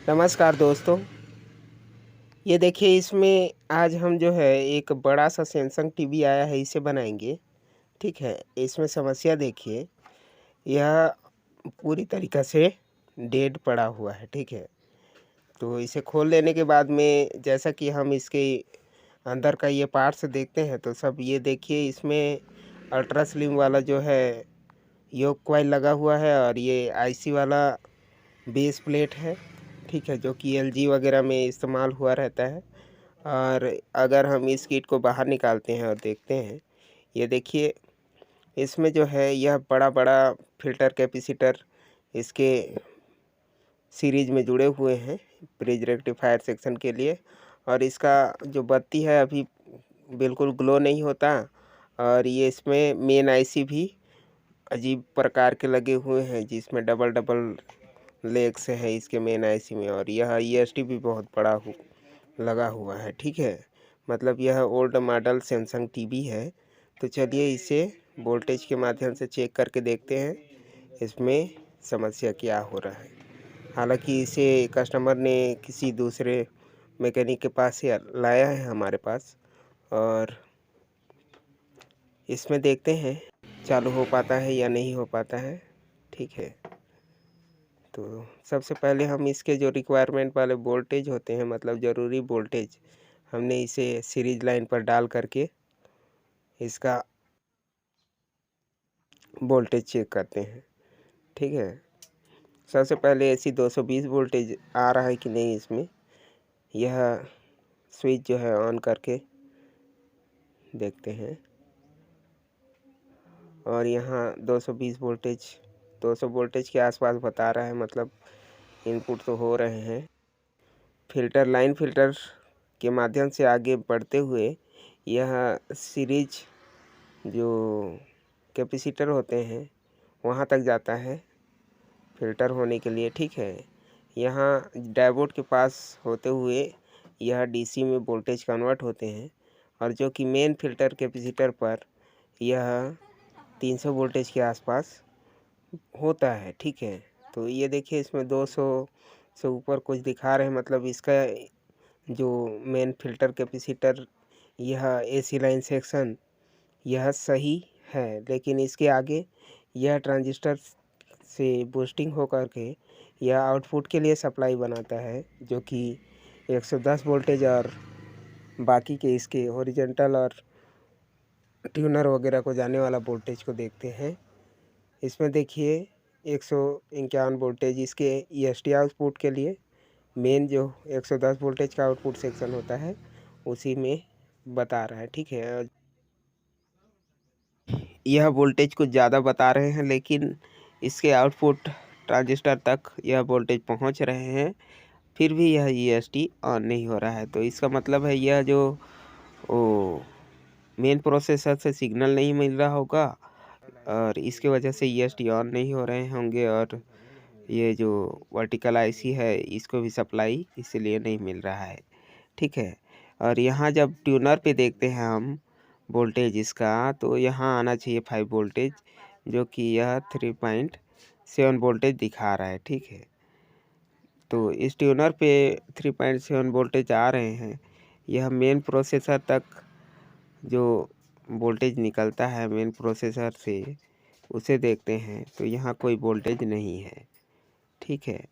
नमस्कार दोस्तों। ये देखिए, इसमें आज हम जो है एक बड़ा सा सैमसंग टीवी आया है, इसे बनाएंगे। ठीक है। इसमें समस्या देखिए, यह पूरी तरीक़ा से डेड पड़ा हुआ है। ठीक है। तो इसे खोल लेने के बाद में जैसा कि हम इसके अंदर का ये पार्ट्स देखते हैं, तो सब ये देखिए, इसमें अल्ट्रा स्लिम वाला जो है योक कॉइल लगा हुआ है और ये आईसी वाला बेस प्लेट है। ठीक है, जो कि एलजी वगैरह में इस्तेमाल हुआ रहता है। और अगर हम इस किट को बाहर निकालते हैं और देखते हैं, ये देखिए, इसमें जो है यह बड़ा-बड़ा फ़िल्टर कैपेसिटर इसके सीरीज़ में जुड़े हुए हैं, ब्रिज रेक्टिफायर सेक्शन के लिए। और इसका जो बत्ती है अभी बिल्कुल ग्लो नहीं होता। और ये इसमें मेन आईसी भी अजीब प्रकार के लगे हुए हैं, जिसमें डबल-डबल लेग्स है इसके मेन आईसी में। और यह ईएसटी भी बहुत बड़ा लगा हुआ है। ठीक है, मतलब यह ओल्ड मॉडल सैमसंग टीवी है। तो चलिए इसे वोल्टेज के माध्यम से चेक करके देखते हैं, इसमें समस्या क्या हो रहा है। हालांकि इसे कस्टमर ने किसी दूसरे मैकेनिक के पास से लाया है हमारे पास, और इसमें देखते हैं चालू हो पाता है या नहीं हो पाता है। ठीक है, तो सबसे पहले हम इसके जो रिक्वायरमेंट वाले वोल्टेज होते हैं, मतलब ज़रूरी वोल्टेज, हमने इसे सीरीज लाइन पर डाल करके इसका वोल्टेज चेक करते हैं। ठीक है, सबसे पहले एसी 220 वोल्टेज आ रहा है कि नहीं इसमें, यह स्विच जो है ऑन करके देखते हैं। और यहाँ 220 वोल्टेज 200 वोल्टेज के आसपास बता रहा है, मतलब इनपुट तो हो रहे हैं। फ़िल्टर के माध्यम से आगे बढ़ते हुए यह सीरीज जो कैपेसिटर होते हैं वहाँ तक जाता है फ़िल्टर होने के लिए। ठीक है, यहाँ डायोड के पास होते हुए यह डीसी में वोल्टेज कन्वर्ट होते हैं, और जो कि मेन फ़िल्टर कैपेसिटर पर यह 300 वोल्टेज के आसपास होता है। ठीक है, तो ये देखिए, इसमें 200 से ऊपर कुछ दिखा रहे हैं, मतलब इसका जो मेन फ़िल्टर कैपेसिटर, यह एसी लाइन सेक्शन यह सही है। लेकिन इसके आगे यह ट्रांजिस्टर से बूस्टिंग होकर के यह आउटपुट के लिए सप्लाई बनाता है, जो कि 110 वोल्टेज, और बाकी के इसके हॉरिजॉन्टल और ट्यूनर वगैरह को जाने वाला वोल्टेज को देखते हैं। इसमें देखिए 151 वोल्टेज इसके ईएसटी आउटपुट के लिए, मेन जो 110 वोल्टेज का आउटपुट सेक्शन होता है उसी में बता रहा है। ठीक है, यह वोल्टेज कुछ ज़्यादा बता रहे हैं, लेकिन इसके आउटपुट ट्रांजिस्टर तक यह वोल्टेज पहुंच रहे हैं, फिर भी यह ईएसटी ऑन नहीं हो रहा है। तो इसका मतलब है यह जो मेन प्रोसेसर से सिग्नल नहीं मिल रहा होगा, और इसके वजह से ईएसटी ऑन नहीं हो रहे होंगे। और ये जो वर्टिकल आईसी है इसको भी सप्लाई इसलिए नहीं मिल रहा है। ठीक है, और यहाँ जब ट्यूनर पे देखते हैं हम वोल्टेज इसका, तो यहाँ आना चाहिए 5 वोल्टेज, जो कि यह 3.7 वोल्टेज दिखा रहा है। ठीक है, तो इस ट्यूनर पे 3.7 वोल्टेज आ रहे हैं। यह मेन प्रोसेसर तक जो वोल्टेज निकलता है मेन प्रोसेसर से, उसे देखते हैं तो यहाँ कोई वोल्टेज नहीं है। ठीक है,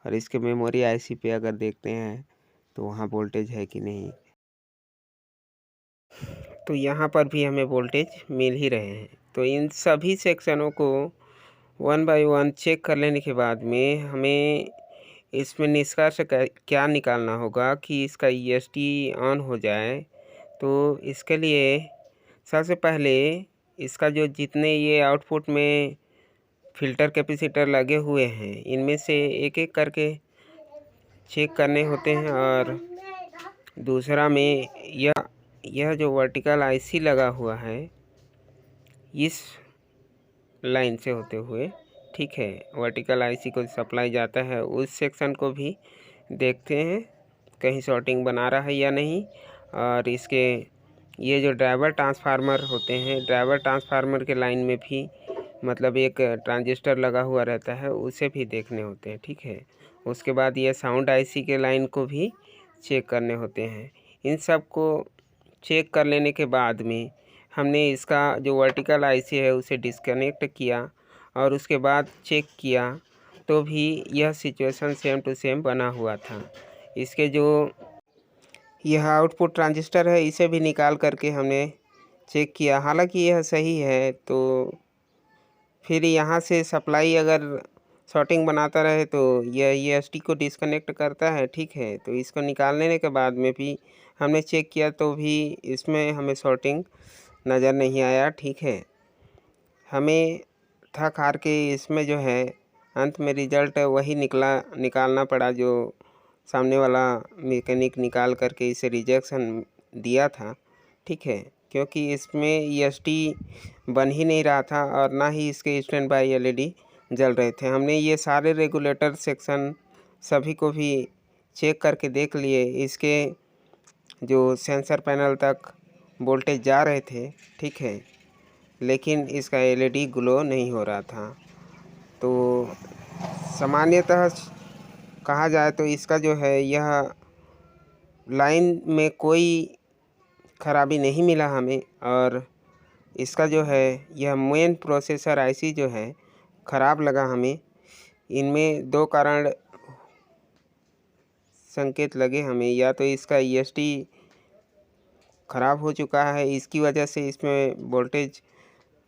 और इसके मेमोरी आईसी पे अगर देखते हैं तो वहाँ वोल्टेज है कि नहीं, तो यहाँ पर भी हमें वोल्टेज मिल ही रहे हैं। तो इन सभी सेक्शनों को 1 बाय 1 चेक कर लेने के बाद में हमें इसमें निष्कर्ष क्या निकालना होगा कि इसका ईएसटी ऑन हो जाए। तो इसके लिए सबसे पहले इसका जो जितने ये आउटपुट में फ़िल्टर कैपेसिटर लगे हुए हैं, इनमें से एक-एक करके चेक करने होते हैं। और दूसरा में यह जो वर्टिकल आईसी लगा हुआ है इस लाइन से होते हुए, ठीक है, वर्टिकल आईसी को सप्लाई जाता है, उस सेक्शन को भी देखते हैं कहीं शॉर्टिंग बना रहा है या नहीं। और इसके ये जो ड्राइवर ट्रांसफार्मर होते हैं, ड्राइवर ट्रांसफार्मर के लाइन में भी मतलब एक ट्रांजिस्टर लगा हुआ रहता है, उसे भी देखने होते हैं। ठीक है, उसके बाद ये साउंड आईसी के लाइन को भी चेक करने होते हैं। इन सब को चेक कर लेने के बाद में हमने इसका जो वर्टिकल आईसी है उसे डिस्कनेक्ट किया और उसके बाद चेक किया तो भी यह सिचुएशन सेम टू सेम बना हुआ था। इसके जो यह आउटपुट ट्रांजिस्टर है इसे भी निकाल करके हमने चेक किया, हालांकि यह सही है। तो फिर यहाँ से सप्लाई अगर शॉर्टिंग बनाता रहे तो यह ESD को डिस्कनेक्ट करता है, ठीक है। तो इसको निकाल लेने के बाद में भी हमने चेक किया तो भी इसमें हमें शॉर्टिंग नज़र नहीं आया, ठीक है। हमें थक हार के इसमें जो है अंत में रिज़ल्ट वही निकालना पड़ा जो सामने वाला मैकेनिक निकाल करके इसे रिजेक्शन दिया था, ठीक है। क्योंकि इसमें ESD बन ही नहीं रहा था और ना ही इसके स्टैंड बाई LED जल रहे थे। हमने ये सारे रेगुलेटर सेक्शन सभी को भी चेक करके देख लिए, इसके जो सेंसर पैनल तक वोल्टेज जा रहे थे, ठीक है, लेकिन इसका LED ग्लो नहीं हो रहा था। तो सामान्यतः कहा जाए तो इसका जो है यह लाइन में कोई ख़राबी नहीं मिला हमें, और इसका जो है यह मेन प्रोसेसर आईसी जो है ख़राब लगा हमें। इनमें दो कारण संकेत लगे हमें, या तो इसका ESD ख़राब हो चुका है, इसकी वजह से इसमें वोल्टेज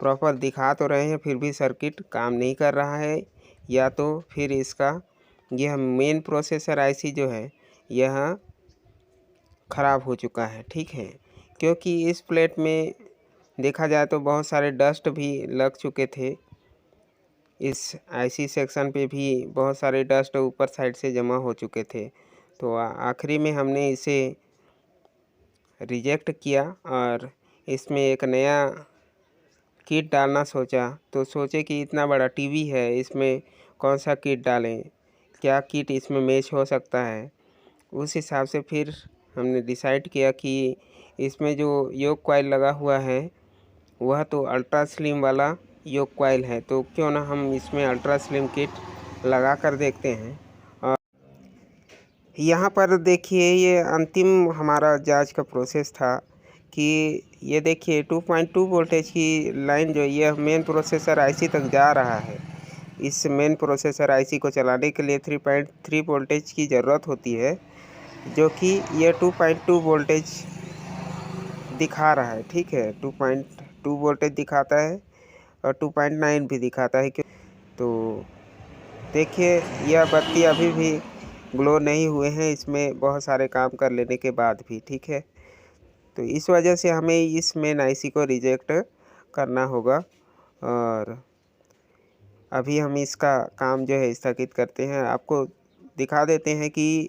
प्रॉपर दिखा तो रहे हैं फिर भी सर्किट काम नहीं कर रहा है, या तो फिर इसका यह मेन प्रोसेसर आईसी जो है यह ख़राब हो चुका है, ठीक है। क्योंकि इस प्लेट में देखा जाए तो बहुत सारे डस्ट भी लग चुके थे, इस आईसी सेक्शन पे भी बहुत सारे डस्ट ऊपर साइड से जमा हो चुके थे। तो आखिरी में हमने इसे रिजेक्ट किया और इसमें एक नया किट डालना सोचा। तो सोचे कि इतना बड़ा टीवी है, इसमें कौन सा किट डालें, क्या किट इसमें मैच हो सकता है। उस हिसाब से फिर हमने डिसाइड किया कि इसमें जो योक कॉइल लगा हुआ है वह तो अल्ट्रा स्लिम वाला योक कॉइल है, तो क्यों ना हम इसमें अल्ट्रा स्लिम किट लगा कर देखते हैं। और यहाँ पर देखिए ये अंतिम हमारा जांच का प्रोसेस था कि ये देखिए 2.2 वोल्टेज की लाइन जो यह मेन प्रोसेसर आईसी तक जा रहा है। इस मेन प्रोसेसर आईसी को चलाने के लिए 3.3 वोल्टेज की ज़रूरत होती है, जो कि यह 2.2 वोल्टेज दिखा रहा है, ठीक है। 2.2 वोल्टेज दिखाता है और 2.9 भी दिखाता है। तो देखिए यह बत्ती अभी भी ग्लो नहीं हुए हैं, इसमें बहुत सारे काम कर लेने के बाद भी, ठीक है। तो इस वजह से हमें इस मेन आईसी को रिजेक्ट करना होगा और अभी हम इसका काम जो है स्थगित करते हैं। आपको दिखा देते हैं कि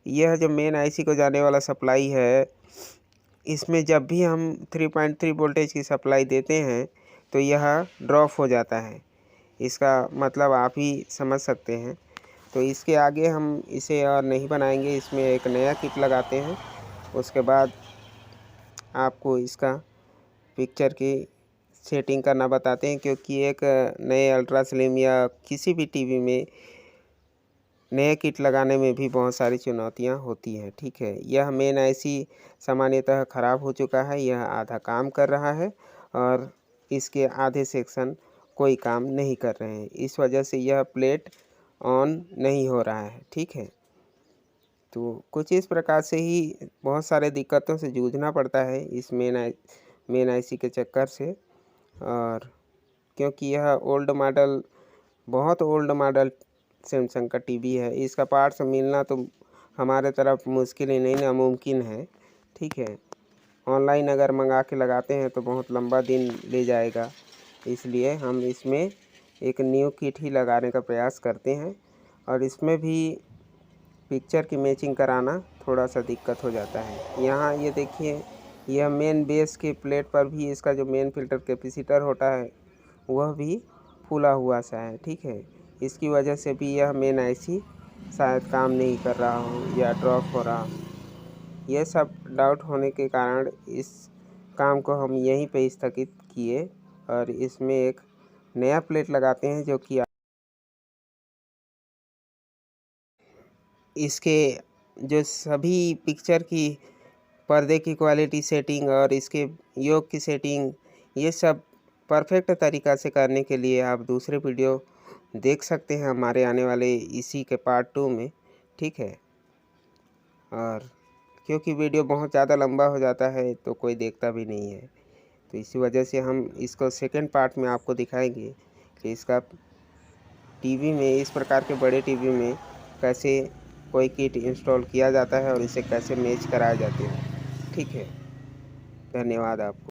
यह जो मेन आईसी को जाने वाला सप्लाई है, इसमें जब भी हम 3.3 वोल्टेज की सप्लाई देते हैं तो यह ड्रॉप हो जाता है। इसका मतलब आप ही समझ सकते हैं। तो इसके आगे हम इसे और नहीं बनाएंगे, इसमें एक नया किट लगाते हैं। उसके बाद आपको इसका पिक्चर की सेटिंग करना बताते हैं, क्योंकि एक नए अल्ट्रा स्लिम या किसी भी टीवी में नए किट लगाने में भी बहुत सारी चुनौतियां होती हैं, ठीक है। यह मेन आईसी सामान्यतः ख़राब हो चुका है, यह आधा काम कर रहा है और इसके आधे सेक्शन कोई काम नहीं कर रहे हैं। इस वजह से यह प्लेट ऑन नहीं हो रहा है, ठीक है। तो कुछ इस प्रकार से ही बहुत सारे दिक्कतों से जूझना पड़ता है इस मेन आईसी के चक्कर से। और क्योंकि यह बहुत ओल्ड मॉडल सैमसंग का टीवी है, इसका पार्ट्स मिलना तो हमारे तरफ मुश्किल ही नहीं नामुमकिन है, ठीक है। ऑनलाइन अगर मंगा के लगाते हैं तो बहुत लंबा दिन ले जाएगा, इसलिए हम इसमें एक न्यू किट ही लगाने का प्रयास करते हैं। और इसमें भी पिक्चर की मैचिंग कराना थोड़ा सा दिक्कत हो जाता है। यहाँ ये देखिए यह मेन बेस के प्लेट पर भी इसका जो मेन फिल्टर कैपेसिटर होता है वह भी फूला हुआ सा है, ठीक है। इसकी वजह से भी यह मेन आईसी शायद काम नहीं कर रहा हो या ड्रॉप हो रहा हो। यह सब डाउट होने के कारण इस काम को हम यहीं पे स्थगित किए और इसमें एक नया प्लेट लगाते हैं जो कि इसके जो सभी पिक्चर की पर्दे की क्वालिटी सेटिंग और इसके योग की सेटिंग, ये सब परफेक्ट तरीक़ा से करने के लिए आप दूसरे वीडियो देख सकते हैं हमारे आने वाले इसी के पार्ट 2 में, ठीक है। और क्योंकि वीडियो बहुत ज़्यादा लंबा हो जाता है तो कोई देखता भी नहीं है, तो इसी वजह से हम इसको सेकंड पार्ट में आपको दिखाएंगे कि इसका टीवी में, इस प्रकार के बड़े टीवी में कैसे कोई किट इंस्टॉल किया जाता है और इसे कैसे मैच कराए जाते हैं, ठीक है। धन्यवाद आपको।